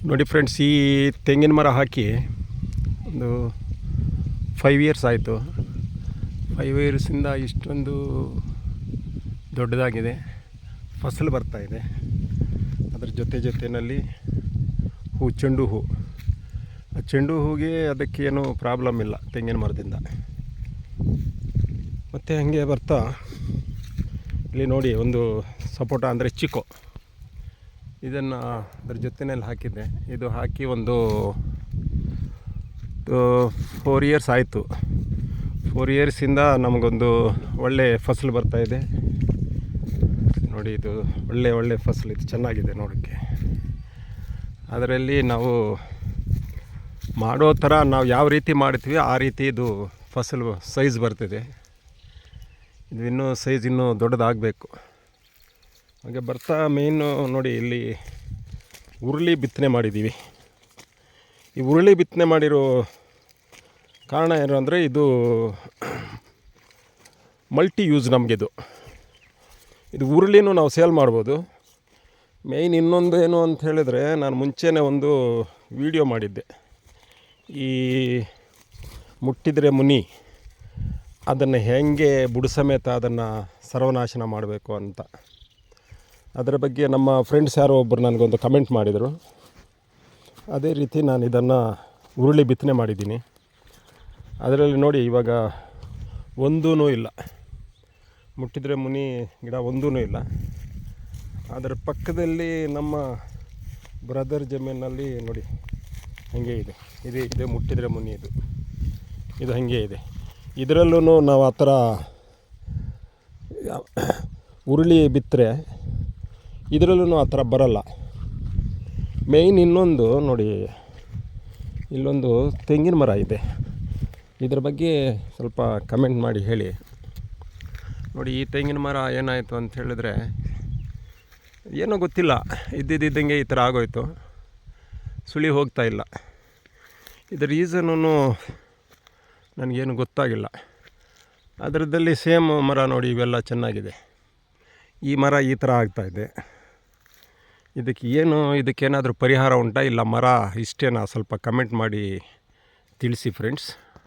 ನೋಡಿ ಫ್ರೆಂಡ್ಸ್, ಈ ತೆಂಗಿನ ಮರ ಹಾಕಿ ಒಂದು 5 ಇಯರ್ಸ್ ಆಯಿತು. 5 ಇಯರ್ಸಿಂದ ಇಷ್ಟೊಂದು ದೊಡ್ಡದಾಗಿದೆ, ಫಸಲು ಬರ್ತಾಯಿದೆ. ಅದರ ಜೊತೆಯಲ್ಲಿ ಚೆಂಡು ಹೂ. ಆ ಚೆಂಡು ಹೂಗೆ ಅದಕ್ಕೇನು ಪ್ರಾಬ್ಲಮ್ ಇಲ್ಲ ತೆಂಗಿನ ಮರದಿಂದ. ಮತ್ತು ಹಾಗೆ ಬರ್ತಾ ಇಲ್ಲಿ ನೋಡಿ ಒಂದು ಸಪೋಟ ಅಂದರೆ ಚಿಕ್ಕು, ಇದನ್ನು ಅದ್ರ ಜೊತೆಯಲ್ಲಿ ಹಾಕಿದ್ದೆ. ಇದು ಹಾಕಿ ಒಂದು 4 ಇಯರ್ಸ್ ಆಯಿತು. 4 ಇಯರ್ಸಿಂದ ನಮಗೊಂದು ಒಳ್ಳೆ ಫಸಲು ಬರ್ತಾಯಿದೆ. ನೋಡಿ, ಇದು ಒಳ್ಳೆ ಫಸಲು, ಇದು ಚೆನ್ನಾಗಿದೆ ನೋಡೋಕ್ಕೆ. ಅದರಲ್ಲಿ ನಾವು ಮಾಡೋ ಥರ ನಾವು ಯಾವ ರೀತಿ ಮಾಡ್ತೀವಿ ಆ ರೀತಿ ಇದು ಫಸಲು ಸೈಜ್ ಬರ್ತಿದೆ. ಇದು ಇನ್ನೂ ಸೈಜ್ ಇನ್ನೂ ದೊಡ್ಡದಾಗಬೇಕು. ಹಾಗೆ ಬರ್ತಾ ಮೇಯ್ನು ನೋಡಿ, ಇಲ್ಲಿ ಹುರುಳಿ ಬಿತ್ತನೆ ಮಾಡಿದ್ದೀವಿ. ಈ ಹುರುಳಿ ಬಿತ್ತನೆ ಮಾಡಿರೋ ಕಾರಣ ಏನು ಅಂದರೆ, ಇದು ಮಲ್ಟಿ ಯೂಸ್ ನಮಗಿದು. ಇದು ಹುರುಳಿನೂ ನಾವು ಸೇಲ್ ಮಾಡ್ಬೋದು. ಮೇಯ್ನ್ ಇನ್ನೊಂದು ಏನು ಅಂತ ಹೇಳಿದರೆ, ನಾನು ಮುಂಚೆನೇ ಒಂದು ವಿಡಿಯೋ ಮಾಡಿದ್ದೆ, ಈ ಮುಟ್ಟಿದರೆ ಮುನಿ ಅದನ್ನು ಹೇಗೆ ಬುಡ ಸಮೇತ ಅದನ್ನು ಸರ್ವನಾಶನ ಮಾಡಬೇಕು ಅಂತ. ಅದರ ಬಗ್ಗೆ ನಮ್ಮ ಫ್ರೆಂಡ್ಸ್ ಯಾರೋ ಒಬ್ಬರು ನನಗೊಂದು ಕಮೆಂಟ್ ಮಾಡಿದರು. ಅದೇ ರೀತಿ ನಾನು ಇದನ್ನು ಹುರುಳಿ ಬಿತ್ತನೆ ಮಾಡಿದ್ದೀನಿ. ಅದರಲ್ಲಿ ನೋಡಿ, ಇವಾಗ ಒಂದೂ ಇಲ್ಲ, ಮುಟ್ಟಿದರೆ ಮುನಿ ಗಿಡ ಒಂದೂ ಇಲ್ಲ. ಅದರ ಪಕ್ಕದಲ್ಲಿ ನಮ್ಮ ಬ್ರದರ್ ಜಮೀನಲ್ಲಿ ನೋಡಿ ಹಾಗೆ ಇದೆ. ಇದು ಮುಟ್ಟಿದರೆ ಮುನಿ, ಇದು ಹಾಗೆ ಇದೆ. ಇದರಲ್ಲೂ ನಾವು ಆ ಥರ ಹುರುಳಿ ಬಿತ್ತರೆ ಇದರಲ್ಲೂ ಆ ಥರ ಬರಲ್ಲ. ಮೇಯ್ನ್ ಇನ್ನೊಂದು ನೋಡಿ, ಇಲ್ಲೊಂದು ತೆಂಗಿನ ಮರ ಇದೆ, ಇದ್ರ ಬಗ್ಗೆ ಸ್ವಲ್ಪ ಕಮೆಂಟ್ ಮಾಡಿ ಹೇಳಿ. ನೋಡಿ, ಈ ತೆಂಗಿನ ಮರ ಏನಾಯಿತು ಅಂತ ಹೇಳಿದ್ರೆ, ಏನೋ ಗೊತ್ತಿಲ್ಲ, ಇದ್ದಿದ್ದಂಗೆ ಈ ಥರ ಆಗೋಯ್ತು, ಸುಳಿ ಹೋಗ್ತಾ ಇಲ್ಲ. ಇದರ ರೀಸನೂ ನನಗೇನು ಗೊತ್ತಾಗಿಲ್ಲ. ಅದರದಲ್ಲಿ ಸೇಮ್ ಮರ ನೋಡಿ, ಇವೆಲ್ಲ ಚೆನ್ನಾಗಿದೆ. ಈ ಮರ ಈ ಥರ ಆಗ್ತಾಯಿದೆ. ಇದಕ್ಕೇನಾದರೂ ಪರಿಹಾರ ಉಂಟಾ, ಇಲ್ಲ ಮರ ಇಷ್ಟೇನಾ? ಸ್ವಲ್ಪ ಕಮೆಂಟ್ ಮಾಡಿ ತಿಳಿಸಿ ಫ್ರೆಂಡ್ಸ್.